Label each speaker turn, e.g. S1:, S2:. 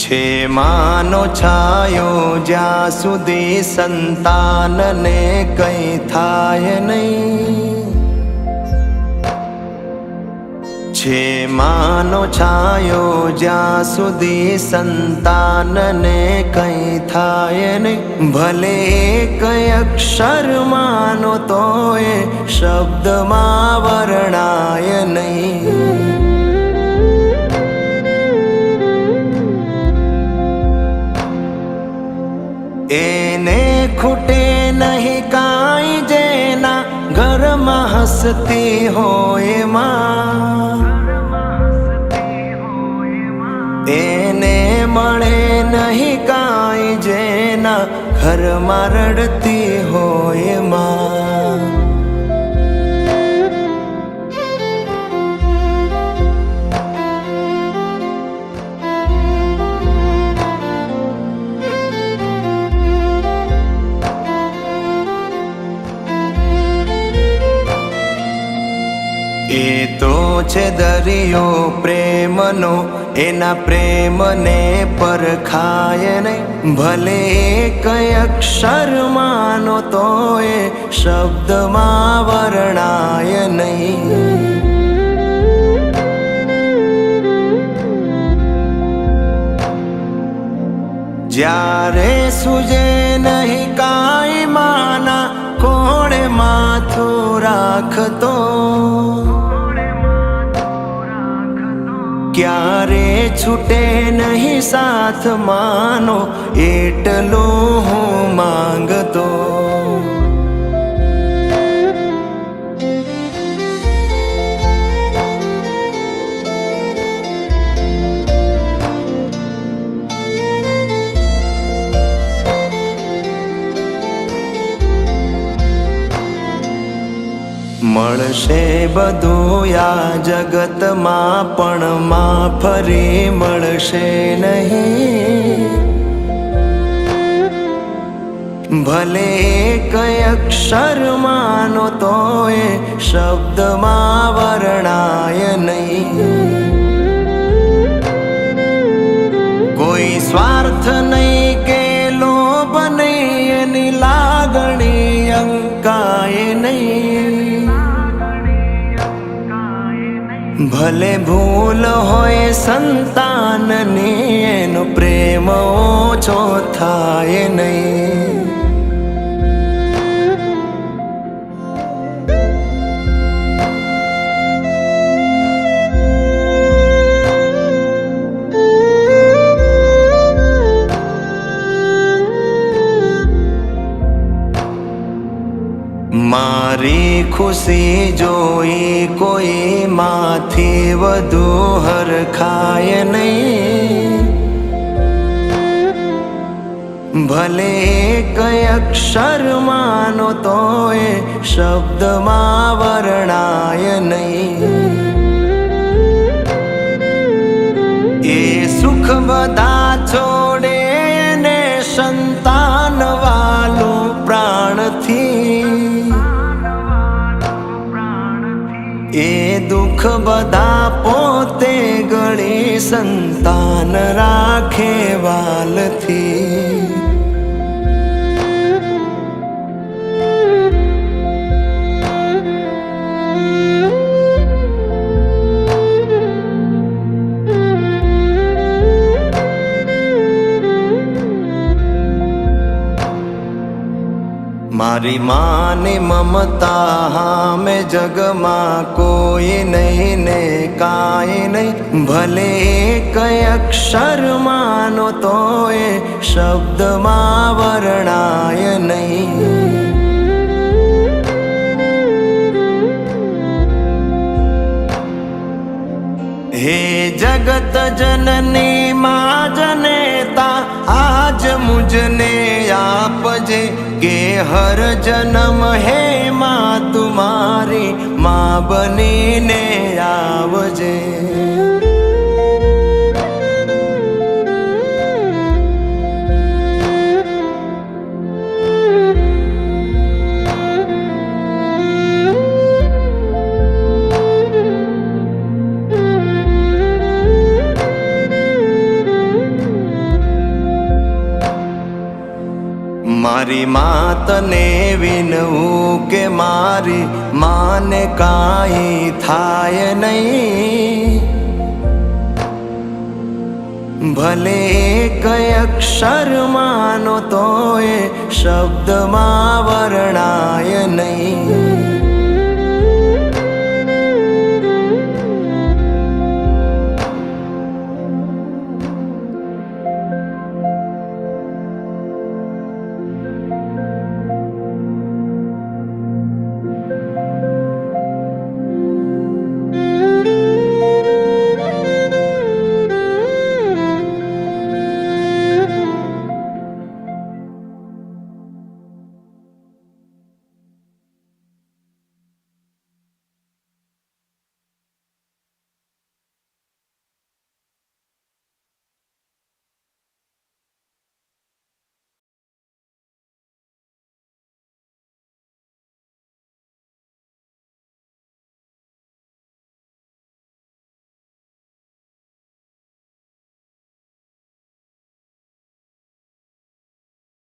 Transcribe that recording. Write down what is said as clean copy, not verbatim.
S1: છે માનો છાયો જ્યાં સુધી સંતાનને કંઈ થાય નહીં, છે માનો છાયો જ્યાં સુધી સંતાનને કંઈ થાય નહીં, ભલે કઈ અક્ષર માનો તો એ શબ્દમાં વર્ણાય નહીં. એને ખૂટે નહીં કાંઈ જેના ઘરમાં હસતી હોય માં, એને મળે નહીં કાંઈ જેના ઘરમાં રડતી હોય માં. એ તો છે દરિયો પ્રેમનો, એના પ્રેમને પરખાય નહીં, ભલે કઈ અક્ષર માનો તો એ શબ્દમાં વર્ણાય નહીં. જ્યારે સૂજે નહીં કાંઈ માના કોણે માથું રાખતો, ક્યારે છૂટે નહીં સાથ માનો એટલું હું માંગતો. મળશે બધું આ જગતમાં પણ માં ફરી મળશે નહીં, ભલે કઈ અક્ષર માનો તો એ શબ્દમાં વર્ણાય નહીં. કોઈ સ્વાર્થ નહીં કે લોભ નહીં, એની લાગણી અંકાય નહીં, ભલે ભૂલ હોય સંતાનની એનો પ્રેમ ઓછો થાય નહીં. મારી ખુશી જોઈ કોઈ માથી વધુ હરખાય નહીં, ભલે કઈ અક્ષર માનો તો એ શબ્દમાં વર્ણાય નહીં. એ સુખ બધા છોડે ને સંતાન વાલું પ્રાણથી, એ દુઃખ બધા પોતે ગળી સંતાન રાખે વાલથી. મારી માની મમતા હામે જગમાં કોઈ નહીં ને કાંઈ નહીં, ભલે કઈ અક્ષર માનો તો એ શબ્દમાં વર્ણાય નહીં. હે જગત જનની માં જનેતા, આજ મુझने આપજે કે હર જન્મ હે માં તુમારી માં બનીને આવજે. મારી માતને વિનવું કે મારી માને કાંઈ થાય નહીં. ભલે કઈ અક્ષર માનો તો એ શબ્દમાં વર્ણાય નહીં.